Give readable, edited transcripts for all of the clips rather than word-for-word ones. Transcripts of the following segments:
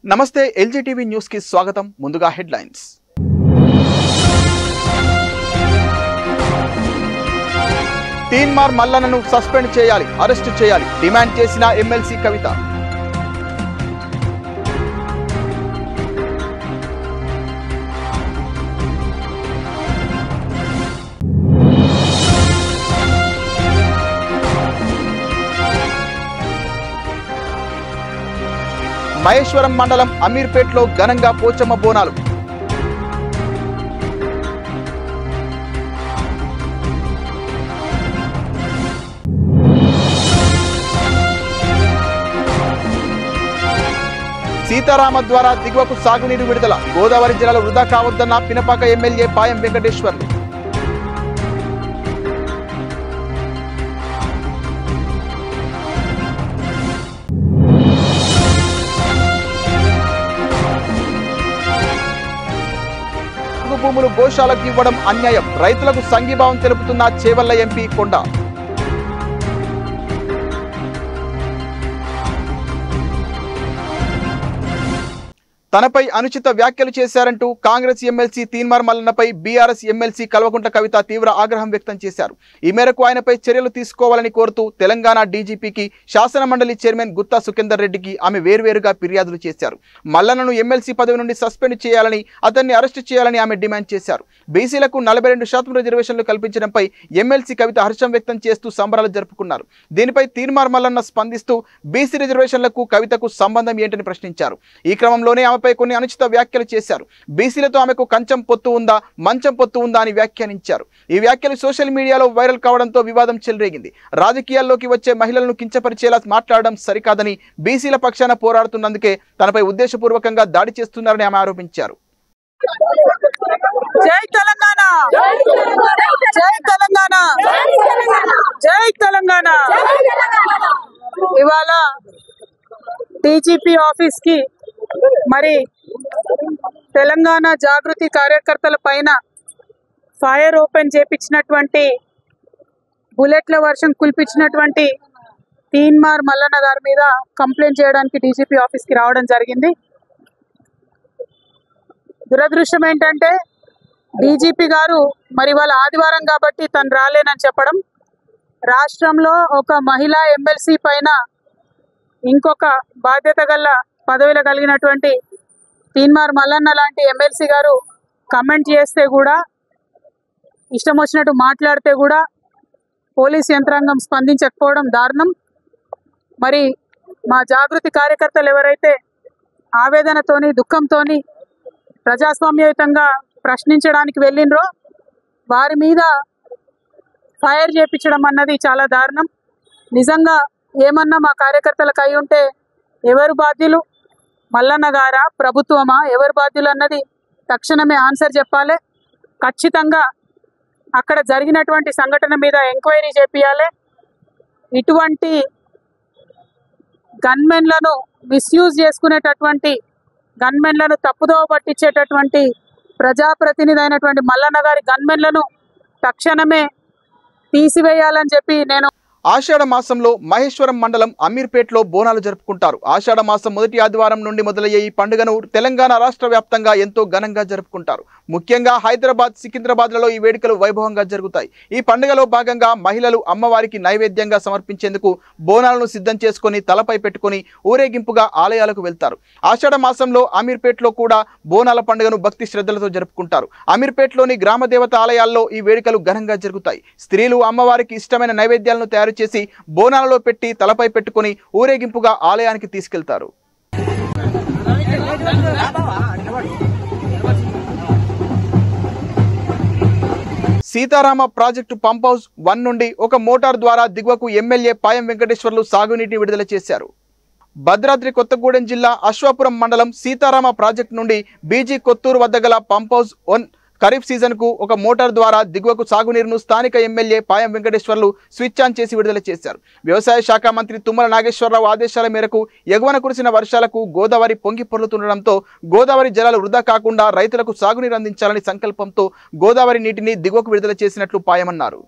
నమస్తే LG TV news కి స్వాగతం. ముందుగా హెడ్లైన్స్. తీన్మార్ మల్లన్నను సస్పెండ్ చేయాలి, అరెస్ట్ చేయాలి డిమాండ్ చేసిన ఎమ్మెల్సీ కవిత. మహేశ్వరం మండలం అమీర్పేట్లో ఘనంగా పోచమ్మ బోనాలు. సీతారామ ద్వారా దిగువకు సాగునీరు విడుదల. గోదావరి జిల్లాలో వృధా కావద్దన్న పినపాక ఎమ్మెల్యే పాయం వెంకటేశ్వర్లు. భూములు గోశాలకు ఇవ్వడం అన్యాయం. రైతులకు సంఘీభావం తెలుపుతున్న చేవెళ్ల ఎంపీ కొండ. తనపై అనుచిత వ్యాఖ్యలు చేశారంటూ కాంగ్రెస్ ఎమ్మెల్సీ తీన్మార్ మల్లన్నపై బీఆర్ఎస్ ఎమ్మెల్సీ కల్వకుంట్ల కవిత తీవ్ర ఆగ్రహం వ్యక్తం చేశారు. ఈ మేరకు ఆయనపై చర్యలు తీసుకోవాలని కోరుతూ తెలంగాణ డీజీపీకి, శాసన మండలి చైర్మన్ గుత్తా సుఖేందర్ రెడ్డికి ఆమె వేర్వేరుగా ఫిర్యాదులు చేశారు. మల్లన్నను ఎమ్మెల్సీ పదవి నుండి సస్పెండ్ చేయాలని, అతన్ని అరెస్టు చేయాలని ఆమె డిమాండ్ చేశారు. బీసీలకు 42% రిజర్వేషన్లు కల్పించడంపై ఎమ్మెల్సీ కవిత హర్షం వ్యక్తం చేస్తూ సంబరాలు జరుపుకున్నారు. దీనిపై తీన్మార్ మల్లన్న స్పందిస్తూ బీసీ రిజర్వేషన్లకు కవితకు సంబంధం ఏంటని ప్రశ్నించారు. ఈ క్రమంలోనే పై కొన్ని అనుచిత వ్యాఖ్యలు చేశారు. బీసీలతో ఆమెకు కంచం పొత్తు ఉందా, మంచం పొత్తు ఉందా అని వ్యాఖ్యానించారు. ఈ వ్యాఖ్యలు సోషల్ మీడియాలో వైరల్ కావడంతో వివాదం చెలరేగింది. రాజకీయాల్లోకి వచ్చే మహిళలను కించపరిచేలా మాట్లాడడం సరికాదని, బీసీల పక్షాన పోరాడుతున్నందుకే తనపై ఉద్దేశపూర్వకంగా దాడి చేస్తున్నారని ఆమె ఆరోపించారు. జై తెలంగాణ, జై తెలంగాణ, జై తెలంగాణ. ఇవాళ డీజీపీ ఆఫీస్ కి మరి తెలంగాణ జాగృతి కార్యకర్తల పైన ఫైర్ ఓపెన్ చేపించినటువంటి, బుల్లెట్ల వర్షం కుల్పించినటువంటి తీన్మార్ మల్లన్న గారి మీద కంప్లైంట్ చేయడానికి డీజీపీ ఆఫీస్కి రావడం జరిగింది. దురదృష్టం ఏంటంటే డీజీపీ గారు మరి వాళ్ళ ఆదివారం కాబట్టి తను రాలేనని చెప్పడం, రాష్ట్రంలో ఒక మహిళా ఎమ్మెల్సీ పైన ఇంకొక బాధ్యత గల పదవిలో కలిగినటువంటి తీన్మార్ మల్లన్న లాంటి ఎమ్మెల్సీ గారు కమెంట్ చేస్తే కూడా, ఇష్టం వచ్చినట్టు మాట్లాడితే కూడా పోలీస్ యంత్రాంగం స్పందించకపోవడం దారుణం. మరి మా జాగృతి కార్యకర్తలు ఎవరైతే ఆవేదనతోని, దుఃఖంతోని ప్రజాస్వామ్యయుతంగా ప్రశ్నించడానికి వెళ్ళినరో వారి మీద ఫైర్ చేపించడం అన్నది చాలా దారుణం. నిజంగా ఏమన్నా మా కార్యకర్తలకు అయి ఉంటే ఎవరు బాధ్యులు? మల్లన్న గారా, ప్రభుత్వమా? ఎవరు బాధ్యులు అన్నది తక్షణమే ఆన్సర్ చెప్పాలి. ఖచ్చితంగా అక్కడ జరిగినటువంటి సంఘటన మీద ఎంక్వైరీ చేపియాలి. ఇటువంటి గన్మెన్లను మిస్యూజ్ చేసుకునేటటువంటి, గన్మెన్లను తప్పుదోవ పట్టించేటటువంటి ప్రజాప్రతినిధి అయినటువంటి మల్లన్న గారి గన్మెన్లను తక్షణమే తీసివేయాలని చెప్పి నేను. ఆషాఢ మాసంలో మహేశ్వరం మండలం అమీర్పేట్లో బోనాలు జరుపుకుంటారు. ఆషాఢ మాసం మొదటి ఆదివారం నుండి మొదలయ్యే ఈ పండుగను తెలంగాణ రాష్ట్ర వ్యాప్తంగా ఎంతో ఘనంగా జరుపుకుంటారు. ముఖ్యంగా హైదరాబాద్, సికింద్రాబాద్లలో ఈ వేడుకలు వైభవంగా జరుగుతాయి. ఈ పండుగలో భాగంగా మహిళలు అమ్మవారికి నైవేద్యంగా సమర్పించేందుకు బోనాలను సిద్ధం చేసుకుని తలపై పెట్టుకుని ఊరేగింపుగా ఆలయాలకు వెళ్తారు. ఆషాఢ మాసంలో అమీర్పేట్లో కూడా బోనాల పండుగను భక్తి శ్రద్ధలతో జరుపుకుంటారు. అమీర్పేట్లోని గ్రామ దేవత ఆలయాల్లో ఈ వేడుకలు ఘనంగా జరుగుతాయి. స్త్రీలు అమ్మవారికి ఇష్టమైన నైవేద్యాలను తయారు చేసి బోనాలలో పెట్టి తలపై పెట్టుకుని ఊరేగింపుగా ఆలయానికి తీసుకెళ్తారు. సీతారామ ప్రాజెక్టు పంప్ హౌస్ 1 నుండి ఒక మోటార్ ద్వారా దిగువకు ఎమ్మెల్యే పాయం వెంకటేశ్వర్లు సాగునీటిని విడుదల చేశారు. భద్రాద్రి కొత్తగూడెం జిల్లా అశ్వాపురం మండలం సీతారామ ప్రాజెక్టు నుండి బీజీ కొత్తూరు వద్ద గల పంప్ హౌస్ 1 ఖరీఫ్ సీజన్కు ఒక మోటార్ ద్వారా దిగువకు సాగునీరును స్థానిక MLA Payam Venkateswarlu switch on చేసి విడుదల చేశారు. వ్యవసాయ శాఖ మంత్రి తుమ్మల నాగేశ్వరరావు ఆదేశాల మేరకు ఎగువన కురిసిన వర్షాలకు గోదావరి పొంగి పొర్లుతుండడంతో గోదావరి జలాలు వృధా కాకుండా రైతులకు సాగునీరు అందించాలని సంకల్పంతో గోదావరి నీటిని దిగువకు విడుదల చేసినట్లు పాయమన్నారు.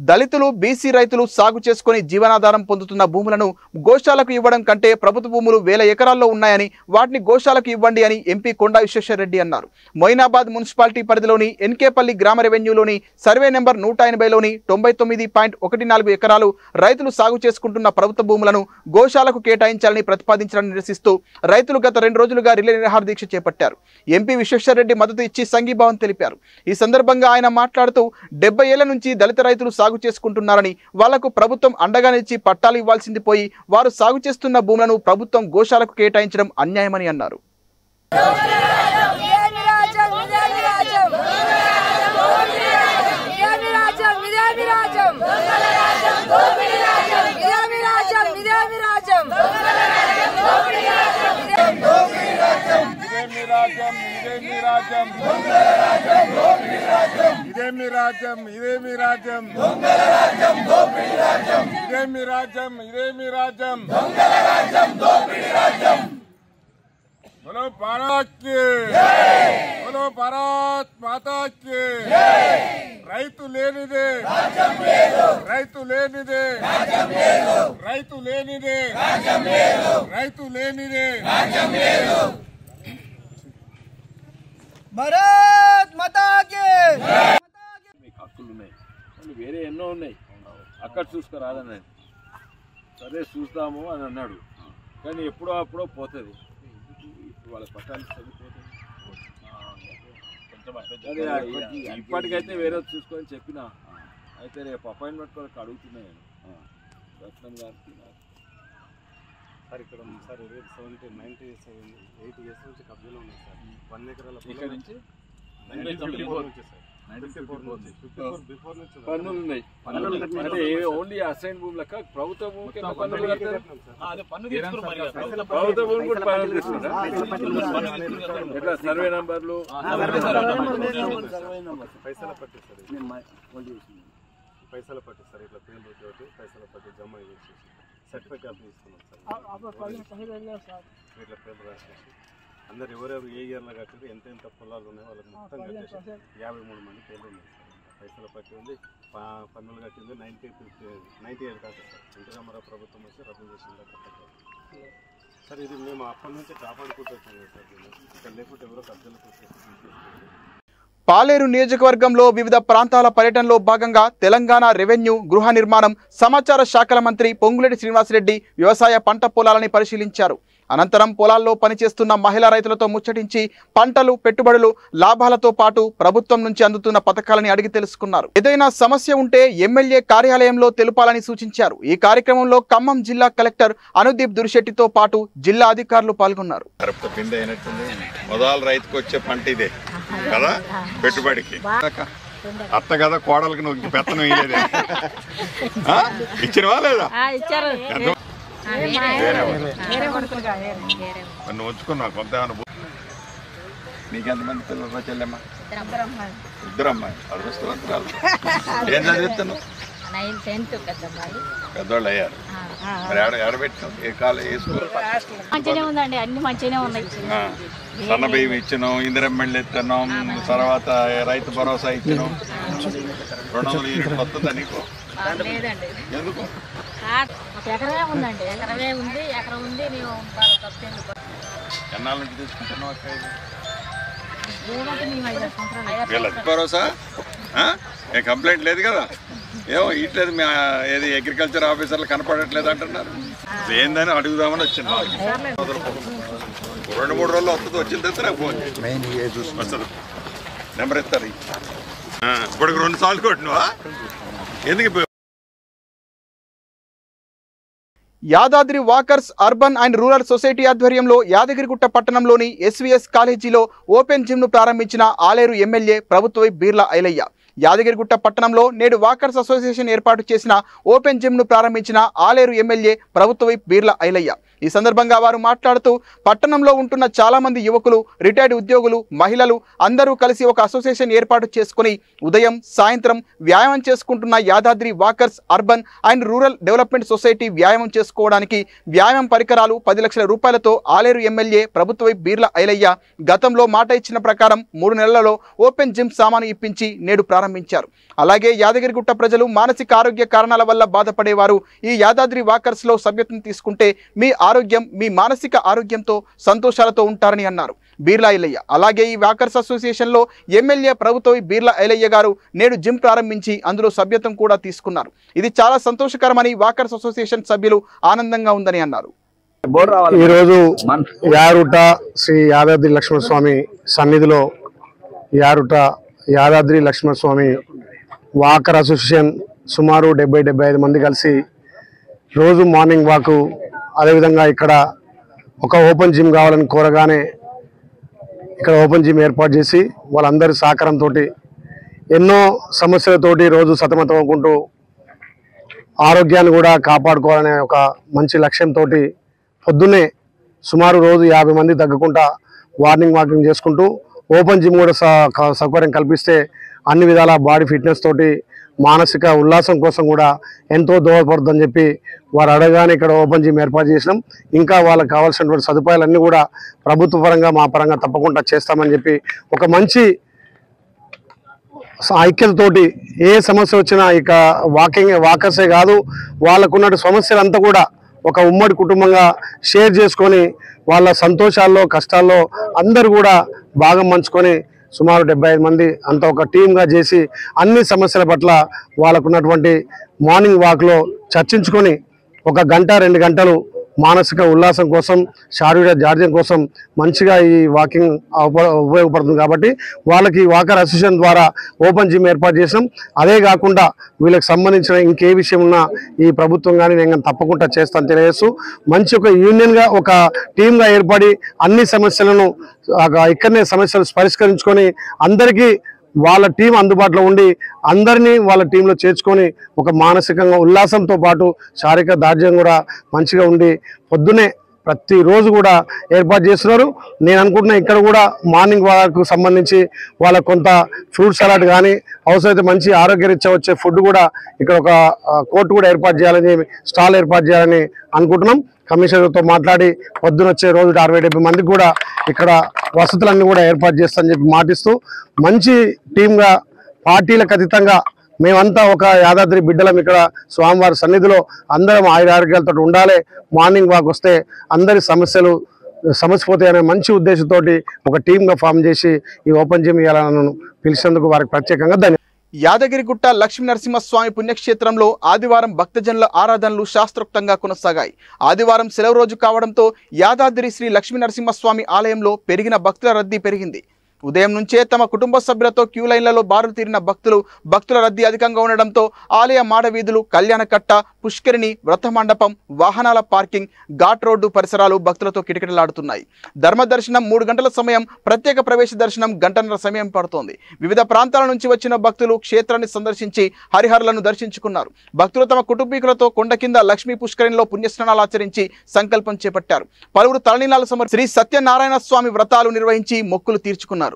దళితులు బీసీ రైతులు సాగు చేసుకుని జీవనాధారం పొందుతున్న భూములను గోశాలకు ఇవ్వడం కంటే ప్రభుత్వ భూములు వేల ఎకరాల్లో ఉన్నాయని వాటిని గోశాలకు ఇవ్వండి అని ఎంపీ కొండా విశ్వేశ్వరరెడ్డి అన్నారు. మొయినాబాద్ మున్సిపాలిటీ పరిధిలోని ఎన్కేపల్లి గ్రామ రెవెన్యూలోని సర్వే నెంబర్ 180లోని 99.14 ఎకరాలు రైతులు సాగు చేసుకుంటున్న ప్రభుత్వ భూములను గోశాలకు కేటాయించాలని ప్రతిపాదించాలని నిరసిస్తూ రైతులు గత 2 రోజులుగా రిలే నిరాహార దీక్ష చేపట్టారు. ఎంపీ విశ్వేశ్వరరెడ్డి మద్దతు ఇచ్చి సంఘీభావం తెలిపారు. ఈ సందర్భంగా ఆయన మాట్లాడుతూ 70 ఏళ్ల నుంచి దళిత రైతులు సాగు చేసుకుంటున్నారని వాళ్లకు ప్రభుత్వం అండగా నిలిచి పట్టాలు ఇవ్వాల్సింది పోయి వారు సాగు చేస్తున్న భూములను ప్రభుత్వం గోశాలకు కేటాయించడం అన్యాయమని అన్నారు. बोलो भारत की बोलो भारत माता की రైతు లేనిదే రైతు లేనిదే రైతు లేనిదే రైతు లేనిదే భారత్ మాతా కి మీకు హక్కులు ఉన్నాయి, వేరే ఎన్నో ఉన్నాయి, అక్కడ చూసుకురాదన్నాడు. సరే చూస్తాము అని అన్నాడు, కానీ ఎప్పుడో అప్పుడో పోతుంది. వాళ్ళ పట్టాలు చదివిపోతుంది. ఇప్పటికైతే వేరే చూసుకొని చెప్పిన అయితే రేపు అపాయింట్మెంట్ కొరకు అడుగుతున్నాను రత్నం గారికి. సార్ ఇక్కడ సార్ 90 ఇయర్స్ అయింది, 8 ఇయర్స్ నుంచి కబ్జాలో ఉన్నాయి సార్. 1 ఎకరాల ఇక్కడ నుంచి పన్నులు ఉన్నాయి. అంటే ఓన్లీ అసైన్ భూములక ప్రభుత్వ భూమికి పన్నులు కడతారు. ప్రభుత్వ భూమి కూడా పన్నులు తీసుకుంటారు. ఎట్లా సర్వే నంబర్లు పైసల పట్టి సార్, పైసల పట్టి సార్, ఇట్లా పేర్లు తోటి పైసల పట్టి జమ చేసేసి సర్టిఫికేట్ తీసుకున్నాం సార్. ఇట్లా పేర్లు రాసేసి అందరు ఎవరెవరు ఏ ఇయర్లో కట్టారు, ఎంత పొలాలు ఉన్నాయో వాళ్ళకి మొత్తం కట్టేసి 53 మంది పేర్లు ఉన్నాయి సార్. పైసల పట్టి ఉంది, పన్నులు కట్టింది 98 దాకా సార్. ఎన్టీ రామారావు ప్రభుత్వం వచ్చి రద్దు చేసింది సార్. ఇది మేము అప్పటి నుంచి కాపాడుకుంటూ వచ్చాము సార్. ఇక్కడ లేకుంటే ఎవరో కబ్జాలకు పాలేరు నియోజకవర్గంలో వివిధ ప్రాంతాల పర్యటనలో భాగంగా తెలంగాణ రెవెన్యూ, గృహ నిర్మాణం, సమాచార శాఖల మంత్రి పొంగులేటి శ్రీనివాసరెడ్డి వ్యవసాయ పంట పొలాలని పరిశీలించారు. అనంతరం పొలాల్లో పనిచేస్తున్న మహిళా రైతులతో ముచ్చటించి పంటలు, పెట్టుబడులు, లాభాలతో పాటు ప్రభుత్వం నుంచి అందుతున్న పథకాలని అడిగి తెలుసుకున్నారు. ఏదైనా సమస్య ఉంటే ఎమ్మెల్యే కార్యాలయంలో తెలుపాలని సూచించారు. ఈ కార్యక్రమంలో ఖమ్మం జిల్లా కలెక్టర్ అనుదీప్ దురిశెట్టితో పాటు జిల్లా అధికారులు పాల్గొన్నారు. మొదలు రైతుకు వచ్చే పంట ఇదే కదా, పెట్టుబడికి అత్త కదా, కోడలకి నువ్వు పెత్తనం ఇయ్యలేదే, ఇచ్చినవా లేదా? నువ్వు ఉంచుకున్నావు కొంత. నీకెంతమంది పిల్లలు చెల్లెమ్మ? 2 అమ్మాయి. అదృష్టవంతురాలు. ఏం చదివిస్తున్నావు? పెద్దవాళ్ళు అయ్యారు. మరి ఆడబెట్టినావు ఏ కాలం, ఏ స్కూల్? మంచిగానే ఉందండి, అన్ని మంచిగానే ఉన్నాయి. సన్న బియ్యం ఇచ్చినాం, ఇందిరమ్మెళ్ళు ఇస్తున్నాం, తర్వాత రైతు భరోసా ఇచ్చినాం. 200 యూనిట్లు వస్తుందా నీకు? లేదండి. ఎందుకు? ఎకరమే ఉందండి, ఎకరమే ఉంది, ఎకరం ఉంది. మేము ఎన్నాళ్ళ నుంచి తీసుకుంటున్నావు అక్క? సంవత్సరాలు. భరోసా ఏ కంప్లైంట్ లేదు కదా? ఏమో ఇట్లేదు, మీ ఏది అగ్రికల్చర్ ఆఫీసర్లు కనపడట్లేదు అంటున్నారు. ఏందని అడుగుదామని వచ్చింది. 2-3 రోజుల్లో వస్తుంది. వచ్చిన తర్వాత నాకు ఫోన్ వస్తుంది, నెంబర్ ఇస్తారు. ఇప్పటికి 2 సార్లు కొట్టినవా? ఎందుకు? Yadadri walkers urban and rural society ఆధ్వర్యంలో యాదగిరిగుట్ట పట్టణంలోని ఎస్వీఎస్ కాలేజీలో ఓపెన్ జిమ్ను ప్రారంభించిన ఆలేరు ఎమ్మెల్యే ప్రభుత్వ బీర్ల ఐలయ్య. యాదగిరిగుట్ట పట్టణంలో నేడు వాకర్స్ అసోసియేషన్ ఏర్పాటు చేసిన ఓపెన్ జిమ్ను ప్రారంభించిన ఆలేరు ఎమ్మెల్యే ప్రభుత్వ బీర్ల ఐలయ్య. ఈ సందర్భంగా వారు మాట్లాడుతూ పట్టణంలో ఉంటున్న చాలా మంది యువకులు, రిటైర్డ్ ఉద్యోగులు, మహిళలు అందరూ కలిసి ఒక అసోసియేషన్ ఏర్పాటు చేసుకుని ఉదయం, సాయంత్రం వ్యాయామం చేసుకుంటున్న Yadadri walkers urban and rural development society వ్యాయామం చేసుకోవడానికి వ్యాయామం పరికరాలు 10 లక్షల రూపాయలతో ఆలేరు ఎమ్మెల్యే ప్రభుత్వ బీర్ల ఐలయ్య గతంలో మాట ఇచ్చిన ప్రకారం 3 నెలలలో ఓపెన్ జిమ్ సామాను ఇప్పించి నేడు ప్రారంభించారు. ప్రారంభించారు. అలాగే యాదగిరిగుట్ట ప్రజలు మానసిక ఆరోగ్య కారణాల వల్ల బాధపడేవారు ఈ యాదాద్రి వాకర్స్లో సభ్యత్వం తీసుకుంటే మీ ఆరోగ్యం మీ మానసిక ఆరోగ్యంతో సంతోషాలతో ఉంటారని అన్నారు బీర్లా ఐలయ్య. అలాగే ఈ వాకర్స్ అసోసియేషన్లో ఎమ్మెల్యే ప్రభుత్వ బీర్లా ఐలయ్య గారు నేడు జిమ్ ప్రారంభించి అందులో సభ్యత్వం కూడా తీసుకున్నారు. ఇది చాలా సంతోషకరమని వాకర్స్ అసోసియేషన్ సభ్యులు ఆనందంగా ఉందని అన్నారు. ఈరోజు యారుట శ్రీ యాదాద్రి లక్ష్మణస్వామి సన్నిధిలో యారుట యాదాద్రి లక్ష్మణస్వామి వాకర్ అసోసియేషన్ సుమారు 70-75 మంది కలిసి రోజు మార్నింగ్ వాకు, అదేవిధంగా ఇక్కడ ఒక ఓపెన్ జిమ్ కావాలని కోరగానే ఇక్కడ ఓపెన్ జిమ్ ఏర్పాటు చేసి వాళ్ళందరి సహకారంతో ఎన్నో సమస్యలతోటి రోజు సతమతం అవ్వకుంటూ ఆరోగ్యాన్ని కూడా కాపాడుకోవాలనే ఒక మంచి లక్ష్యంతో పొద్దున్నే సుమారు రోజు 50 మంది తగ్గకుండా మార్నింగ్ వాకింగ్ చేసుకుంటూ ఓపెన్ జిమ్ కూడా సౌకర్యం కల్పిస్తే అన్ని విధాల బాడీ ఫిట్నెస్ తోటి మానసిక ఉల్లాసం కోసం కూడా ఎంతో దోహదపడుతుందని చెప్పి వారు అడగానే ఇక్కడ ఓపెన్ జిమ్ ఏర్పాటు చేసినాం. ఇంకా వాళ్ళకి కావాల్సినటువంటి సదుపాయాలన్నీ కూడా ప్రభుత్వ పరంగా మా పరంగా తప్పకుండా చేస్తామని చెప్పి ఒక మంచి ఐక్యతతోటి ఏ సమస్య వచ్చినా ఇక వాకర్సే కాదు వాళ్ళకున్న సమస్యలంతా కూడా ఒక ఉమ్మడి కుటుంబంగా షేర్ చేసుకొని వాళ్ళ సంతోషాల్లో కష్టాల్లో అందరూ కూడా భాగం పంచుకొని సుమారు 75 మంది అంత ఒక టీమ్గా చేసి అన్ని సమస్యల పట్ల వాళ్ళకున్నటువంటి మార్నింగ్ వాక్లో చర్చించుకొని 1 గంట 2 గంటలు మానసిక ఉల్లాసం కోసం శారీరక జాడ్యం కోసం మంచిగా ఈ వాకింగ్ ఉపయోగపడుతుంది. కాబట్టి వాళ్ళకి వాకర్ అసోసియేషన్ ద్వారా ఓపెన్ జిమ్ ఏర్పాటు చేసినాం. అదే కాకుండా వీళ్ళకి సంబంధించిన ఇంకే విషయం ఉన్నా ఈ ప్రభుత్వం కానీ నేను తప్పకుండా చేస్తాను తెలియజేస్తూ మంచి ఒక యూనియన్గా ఒక టీమ్గా ఏర్పడి అన్ని సమస్యలను ఇక్కడనే సమస్యలు పరిష్కరించుకొని అందరికీ వాళ్ళ టీం అందుబాటులో ఉండి అందరినీ వాళ్ళ టీంలో చేర్చుకొని ఒక మానసికంగా ఉల్లాసంతో పాటు శారీరక దార్ఢ్యం కూడా మంచిగా ఉండి పొద్దునే ప్రతిరోజు కూడా ఏర్పాటు చేస్తున్నారు. నేను అనుకుంటున్నా ఇక్కడ కూడా మార్నింగ్ వాకు సంబంధించి వాళ్ళకు కొంత ఫ్రూట్ సలాడ్ కానీ అవసరమైతే మంచి ఆరోగ్యరీత్యా వచ్చే ఫుడ్ కూడా ఇక్కడ ఒక కోర్టు కూడా ఏర్పాటు చేయాలని స్టాల్ ఏర్పాటు చేయాలని అనుకుంటున్నాం. కమిషనర్తో మాట్లాడి పొద్దున వచ్చే రోజు 60-70 మందికి కూడా ఇక్కడ వసతులన్నీ కూడా ఏర్పాటు చేస్తామని చెప్పి మాటిస్తూ మంచి టీమ్గా పార్టీలకు అతీతంగా మేమంతా ఒక యాదాద్రి బిడ్డలం ఇక్కడ స్వామివారి సన్నిధిలో అందరం ఆరోగ్యాలతో ఉండాలి. మార్నింగ్ వాక్ వస్తే అందరి సమస్యపోతాయనే మంచి ఉద్దేశంతో ఒక టీమ్గా ఫామ్ చేసి ఈ ఓపెన్ జిమ్ ఇవ్వాలని పిలిచేందుకు వారికి ప్రత్యేకంగా ధన్యవాదాలు. యాదగిరిగుట్ట లక్ష్మీ నరసింహస్వామి పుణ్యక్షేత్రంలో ఆదివారం భక్తజనుల ఆరాధనలు శాస్త్రోక్తంగా కొనసాగాయి. ఆదివారం సెలవు రోజు కావడంతో యాదాద్రి శ్రీ లక్ష్మీ నరసింహస్వామి ఆలయంలో పెరిగిన భక్తుల రద్దీ పెరిగింది. ఉదయం నుంచే తమ కుటుంబ సభ్యులతో క్యూ లైన్లలో బారులు తీరిన భక్తుల రద్దీ అధికంగా ఉండడంతో ఆలయ మాడవీధులు, కళ్యాణకట్ట, పుష్కరిణి, వ్రతమండపం, వాహనాల పార్కింగ్, ఘాట్ రోడ్డు పరిసరాలు భక్తులతో కిటకిటలాడుతున్నాయి. ధర్మ దర్శనం 3 గంటల సమయం, ప్రత్యేక ప్రవేశ దర్శనం 1 గంటన్నర సమయం పడుతోంది. వివిధ ప్రాంతాల నుంచి వచ్చిన భక్తులు క్షేత్రాన్ని సందర్శించి హరిహరులను దర్శించుకున్నారు. భక్తులు తమ కుటుంబీకులతో కొండ కింద లక్ష్మీ పుష్కరిణిలో పుణ్యస్నానాలు ఆచరించి సంకల్పం చేపట్టారు. పలువురు తలనీలాలు సమర్పించి శ్రీ సత్యనారాయణ స్వామి వ్రతాలు నిర్వహించి మొక్కులు తీర్చుకున్నారు.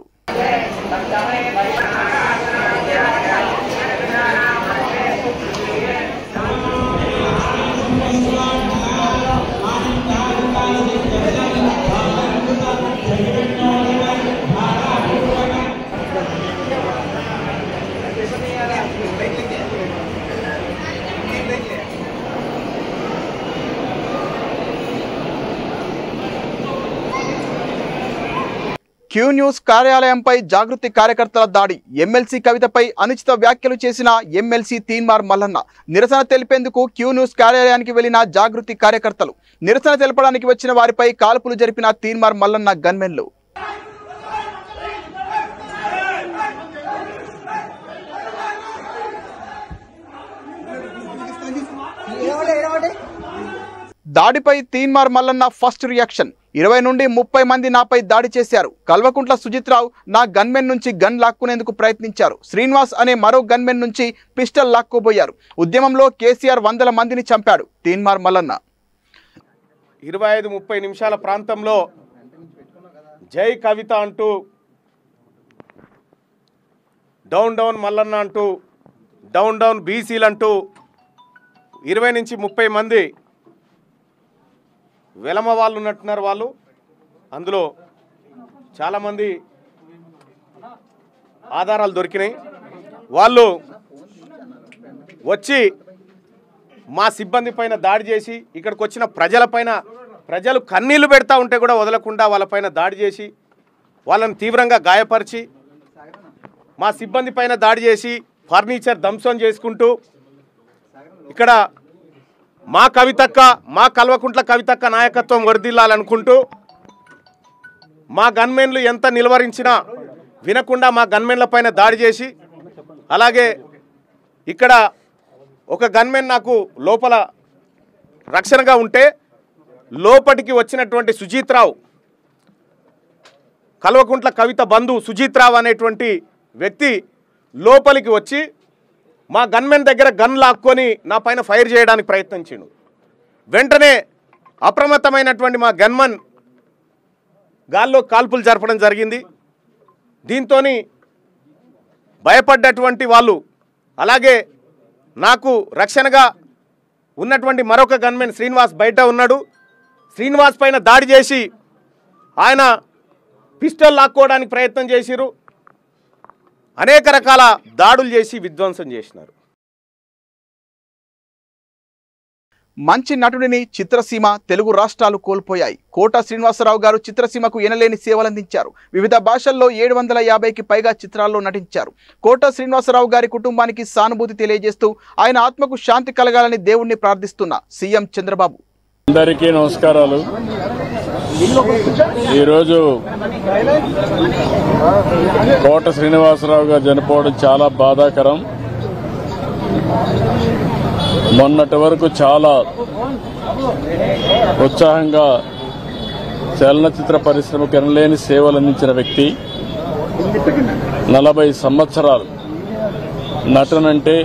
క్యూ న్యూస్ కార్యాలయంపై జాగృతి కార్యకర్తల దాడి. ఎమ్మెల్సీ కవితపై అనుచిత వ్యాఖ్యలు చేసిన ఎమ్మెల్సీ తీన్మార్ మల్లన్న. నిరసన తెలిపేందుకు క్యూ న్యూస్ కార్యాలయానికి వెళ్లిన జాగృతి కార్యకర్తలు. నిరసన తెలపడానికి వచ్చిన వారిపై కాల్పులు జరిపిన తీన్మార్ మల్లన్న గన్మెన్లు. దాడిపై తీన్మార్ మల్లన్న ఫస్ట్ రియాక్షన్. 20 నుండి 30 మంది నాపై దాడి చేశారు. కల్వకుంట్ల సుజిత్రావు నా గన్మెన్ నుంచి గన్ లాక్కునేందుకు ప్రయత్నించారు. శ్రీనివాస్ అనే మరో గన్మెన్ నుంచి పిస్టల్ లాక్కోబోయారు. ఉద్యమంలో కేసీఆర్ 100 మందిని చంపాడు తీన్మార్ మల్లన్న. 25-30 నిమిషాల ప్రాంతంలో జై కవిత అంటూ, డౌన్ డౌన్ మల్లన్న అంటూ, డౌన్ డౌన్ బీసీలు అంటూ 20 నుంచి 30 మంది వెలమ వాళ్ళు ఉన్నట్టున్నారు. వాళ్ళు అందులో చాలామంది ఆధారాలు దొరికినాయి. వాళ్ళు వచ్చి మా సిబ్బంది పైన దాడి చేసి ఇక్కడికి వచ్చిన ప్రజలు కన్నీళ్లు పెడతా ఉంటే కూడా వదలకుండా వాళ్ళపైన దాడి చేసి వాళ్ళని తీవ్రంగా గాయపరిచి మా సిబ్బంది పైన దాడి చేసి ఫర్నిచర్ ధ్వంసం చేసుకుంటూ ఇక్కడ మా కవితక్క మా కల్వకుంట్ల కవితక్క నాయకత్వం వర్ధిల్లాలనుకుంటూ మా గన్మెన్లు ఎంత నిలువరించినా వినకుండా మా గన్మెన్ల పైన దాడి చేసి అలాగే ఇక్కడ ఒక గన్మెన్ నాకు లోపల రక్షణగా ఉంటే లోపటికి వచ్చినటువంటి సుజీత్ రావు కల్వకుంట్ల కవిత బంధు సుజీత్ రావు అనేటువంటి వ్యక్తి లోపలికి వచ్చి మా గన్మెన్ దగ్గర గన్ లాక్కొని నా పైన ఫైర్ చేయడానికి ప్రయత్నించిండు. వెంటనే అప్రమత్తమైనటువంటి మా గన్మన్ గాల్లో కాల్పులు జరపడం జరిగింది. దీంతో భయపడ్డటువంటి వాళ్ళు అలాగే నాకు రక్షణగా ఉన్నటువంటి మరొక గన్మెన్ శ్రీనివాస్ బయట ఉన్నాడు. శ్రీనివాస్ పైన దాడి చేసి ఆయన పిస్టల్ లాక్కోవడానికి ప్రయత్నం చేసిరు. అనేక రకాల దాడులు చేసి విధ్వంసం చేసినారు. మంచి నటుడిని చిత్రసీమ తెలుగు రాష్ట్రాలు కోల్పోయాయి. కోట శ్రీనివాసరావు గారు చిత్రసీమకు ఎనలేని సేవలందించారు. వివిధ భాషల్లో 750కి పైగా చిత్రాల్లో నటించారు. కోట శ్రీనివాసరావు గారి కుటుంబానికి సానుభూతి తెలియజేస్తూ ఆయన ఆత్మకు శాంతి కలగాలని దేవుణ్ణి ప్రార్థిస్తున్న సీఎం చంద్రబాబు. అందరికీ నమస్కారాలు. ఈరోజు కోట శ్రీనివాసరావు గారు చనిపోవడం చాలా బాధాకరం. మొన్నటి వరకు చాలా ఉత్సాహంగా చలనచిత్ర పరిశ్రమకు ఎనలేని సేవలు అందించిన వ్యక్తి. 40 సంవత్సరాలు నటనంటే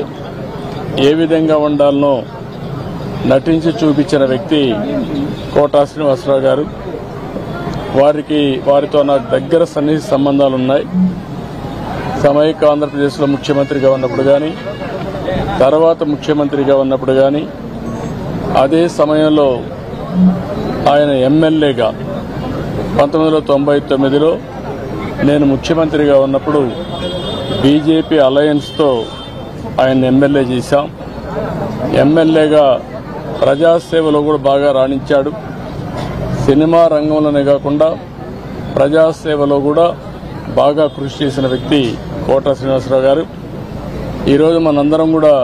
ఏ విధంగా ఉండాలనో నటించి చూపించిన వ్యక్తి కోట శ్రీనివాసరావు గారు. వారితో నాకు దగ్గర సన్నిహిత సంబంధాలు ఉన్నాయి. సమైక్య ఆంధ్రప్రదేశ్లో ముఖ్యమంత్రిగా ఉన్నప్పుడు కానీ తర్వాత ముఖ్యమంత్రిగా ఉన్నప్పుడు కానీ అదే సమయంలో ఆయన ఎమ్మెల్యేగా 1999లో నేను ముఖ్యమంత్రిగా ఉన్నప్పుడు బీజేపీ అలయన్స్తో ఆయన ఎమ్మెల్యే చేశాం. ఎమ్మెల్యేగా ప్రజాసేవలో కూడా బాగా రాణించాడు. సినిమా రంగంలోనే కాకుండా ప్రజాసేవలో కూడా బాగా కృషి చేసిన వ్యక్తి కోట శ్రీనివాసరావు గారు. ఈరోజు మనందరం కూడా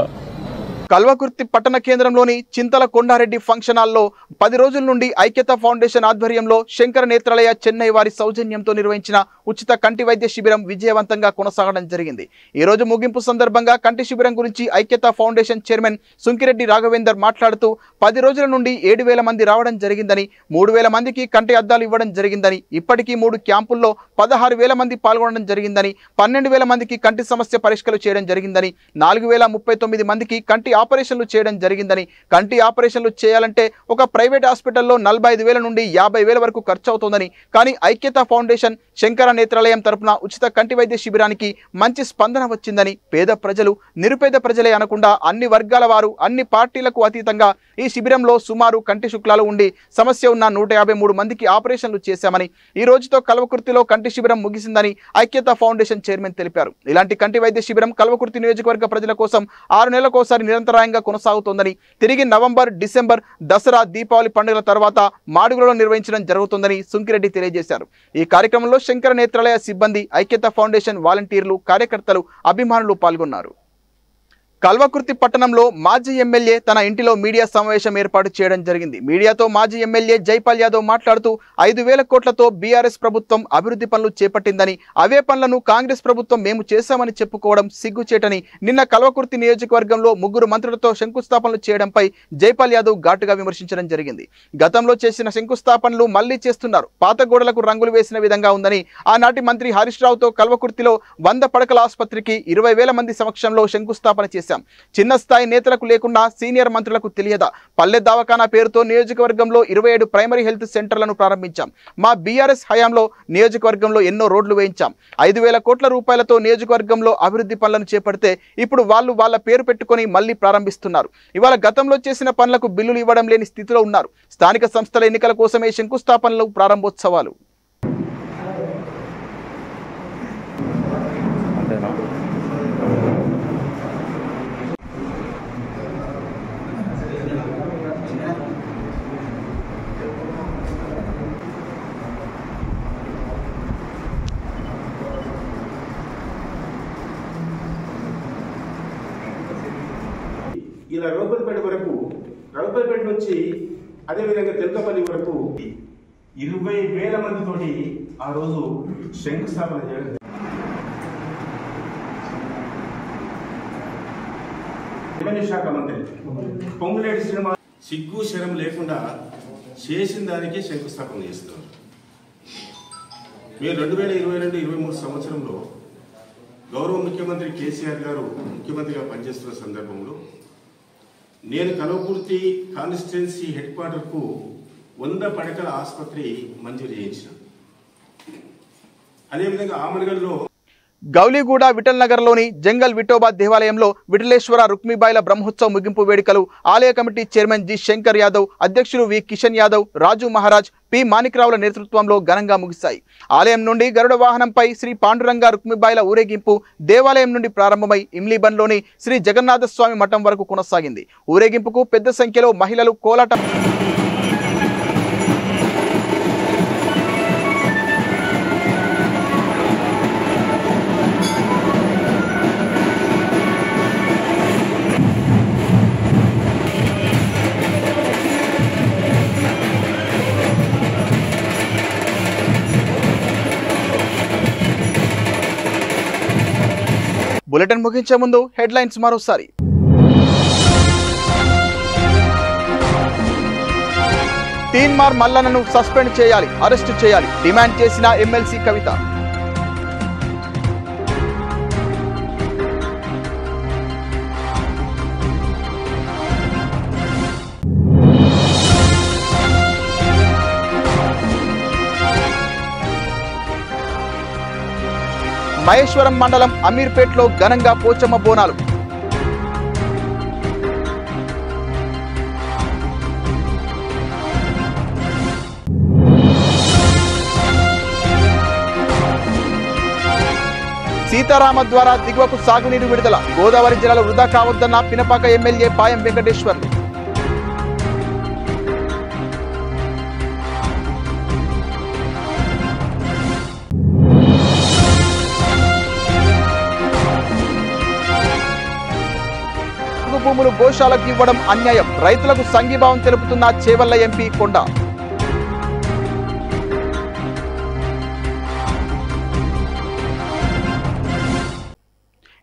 కల్వకుర్తి పట్టణ కేంద్రంలోని చింతల కొండారెడ్డి ఫంక్షన్ హాల్లో 10 రోజుల నుండి ఐక్యత ఫౌండేషన్ ఆధ్వర్యంలో శంకర నేత్రాలయ చెన్నై వారి సౌజన్యంతో నిర్వహించిన ఉచిత కంటి వైద్య శిబిరం విజయవంతంగా కొనసాగడం జరిగింది. ఈ రోజు ముగింపు సందర్భంగా కంటి శిబిరం గురించి ఐక్యత ఫౌండేషన్ చైర్మన్ సుంకిరెడ్డి రాఘవేందర్ మాట్లాడుతూ 10 రోజుల నుండి 7,000 మంది రావడం జరిగిందని, 3,000 మందికి కంటి అద్దాలు ఇవ్వడం జరిగిందని, ఇప్పటికీ 3 క్యాంపుల్లో 16,000 మంది పాల్గొనడం జరిగిందని, 12,000 మందికి కంటి సమస్య పరిష్కారం చేయడం జరిగిందని, 4,039 మందికి కంటి ఆపరేషన్లు చేయడం జరిగిందని, కంటి ఆపరేషన్లు చేయాలంటే ఒక ప్రైవేట్ హాస్పిటల్లో 45,000 నుండి 50,000 వరకు ఖర్చు అవుతోందని, కానీ ఐక్యత ఫౌండేషన్ శంకర నేత్రాలయం తరపున ఉచిత కంటి వైద్య శిబిరానికి మంచి స్పందన వచ్చిందని, పేద ప్రజలు నిరుపేద ప్రజలే అనకుండా అన్ని వర్గాల వారు అన్ని పార్టీలకు అతీతంగా ఈ శిబిరంలో సుమారు కంటి శుక్లాలు ఉండి సమస్య ఉన్న 153 మందికి ఆపరేషన్లు చేశామని, ఈ రోజుతో కల్వకుర్తిలో కంటి శిబిరం ముగిసిందని ఐక్యత ఫౌండేషన్ చైర్మన్ తెలిపారు. ఇలాంటి కంటి వైద్య శిబిరం కల్వకుర్తి నియోజకవర్గ ప్రజల కోసం 6 నెలలకోసారి నిరంతరాయంగా కొనసాగుతోందని, తిరిగి నవంబర్, డిసెంబర్, దసరా, దీపావళి పండుగల తర్వాత మాడుగులలో నిర్వహించడం జరుగుతుందని సుంకిరెడ్డి తెలియజేశారు. ఈ కార్యక్రమంలో శంకర నేత్రాలయ సిబ్బంది, ఐక్యత ఫౌండేషన్ వాలంటీర్లు, కార్యకర్తలు, అభిమానులు పాల్గొన్నారు. కల్వకుర్తి పట్టణంలో మాజీ ఎమ్మెల్యే తన ఇంటిలో మీడియా సమావేశం ఏర్పాటు చేయడం జరిగింది. మీడియాతో మాజీ ఎమ్మెల్యే జైపాల్ యాదవ్ మాట్లాడుతూ 5,000 కోట్లతో బీఆర్ఎస్ ప్రభుత్వం అభివృద్ధి పనులు చేపట్టిందని, అవే పనులను కాంగ్రెస్ ప్రభుత్వం మేము చేశామని చెప్పుకోవడం సిగ్గుచేటని, నిన్న కల్వకుర్తి నియోజకవర్గంలో 3 మంత్రులతో శంకుస్థాపనలు చేయడంపై జైపాల్ యాదవ్ ఘాటుగా విమర్శించడం జరిగింది. గతంలో చేసిన శంకుస్థాపనలు మళ్లీ చేస్తున్నారు. పాత గోడలకు రంగులు వేసిన విధంగా ఉందని, ఆనాటి మంత్రి హరీష్ రావుతో కల్వకుర్తిలో 100 పడకల ఆసుపత్రికి 20,000 మంది సమక్షంలో శంకుస్థాపన చేశారు. చిన్న స్థాయి నేతలకు లేకుండా సీనియర్ మంత్రులకు తెలియదా? పల్లె దవాఖానా పేరుతో నియోజకవర్గంలో 27 ప్రైమరీ హెల్త్ సెంటర్లను ప్రారంభించాం. మా బీఆర్ఎస్ హయాంలో నియోజకవర్గంలో ఎన్నో రోడ్లు వేయించాం. 5,000 కోట్ల రూపాయలతో నియోజకవర్గంలో అభివృద్ధి పనులను చేపడితే ఇప్పుడు వాళ్ళ పేరు పెట్టుకొని మళ్లీ ప్రారంభిస్తున్నారు. ఇవాళ గతంలో చేసిన పనులకు బిల్లులు ఇవ్వడం లేని స్థితిలో ఉన్నారు. స్థానిక సంస్థల ఎన్నికల కోసమే శంకుస్థాపనలు, ప్రారంభోత్సవాలు. ఇలా రౌపల్పేట వరకు, రౌపల్పేట నుంచి అదేవిధంగా తెలకపల్లి వరకు 20,000 మందితోటి ఆ రోజు శంకుస్థాపన చేయడం. రెవెన్యూ శాఖ మంత్రి పొంగులేటి శ్రీనివాస్ సిగ్గు శరం లేకుండా చేసిన దానికి శంకుస్థాపన చేస్తున్నారు. మీరు 2022-23 సంవత్సరంలో గౌరవ ముఖ్యమంత్రి కేసీఆర్ గారు ముఖ్యమంత్రిగా పనిచేస్తున్న సందర్భంలో నేను కల్వకుర్తి కాన్స్టిట్యున్సీ హెడ్ క్వార్టర్కు 100 పడకల ఆసుపత్రి మంజూరు చేయించిన. అదేవిధంగా ఆమనగల్లో గౌలిగూడ విఠల్ నగర్లోని జంగల్ విఠోబా దేవాలయంలో విఠలేశ్వర రుక్మిబాయిల బ్రహ్మోత్సవ ముగింపు వేడుకలు ఆలయ committee chairman G Shankar Yadav, అధ్యక్షులు వి కిషన్ యాదవ్, రాజు మహారాజ్, పి మాణిక్రావుల నేతృత్వంలో ఘనంగా ముగిశాయి. ఆలయం నుండి గరుడ వాహనంపై శ్రీ పాండురంగ రుక్మిబాయిల ఊరేగింపు దేవాలయం నుండి ప్రారంభమై ఇమ్లీబన్లోని శ్రీ జగన్నాథ స్వామి మఠం వరకు కొనసాగింది. ఊరేగింపుకు పెద్ద సంఖ్యలో మహిళలు కోలాట బులెటిన్ ముగించే ముందు హెడ్లైన్స్ మరోసారి. తీన్మార్ మల్లన్నను సస్పెండ్ చేయాలి, అరెస్టు చేయాలి డిమాండ్ చేసిన ఎమ్మెల్సీ కవిత. మహేశ్వరం మండలం అమీర్పేట్లో ఘనంగా పోచమ్మ బోనాలు. సీతారామ ద్వారా దిగువకు సాగునీరు విడుదల, గోదావరి జిల్లాలో వృధా కావద్దన్న పినపాక ఎమ్మెల్యే పాయం వెంకటేశ్వర్లు. భూములు గోశాలకు ఇవ్వడం అన్యాయం, రైతులకు సంఘీభావం తెలుపుతున్న చేవెళ్ల ఎంపీ కొండ.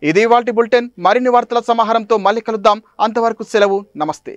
ఇది ఇవాల్టి బులెటిన్. మరిన్ని వార్తల సమాహారంతో మళ్ళీ కలుద్దాం. అంతవరకు సెలవు. నమస్తే.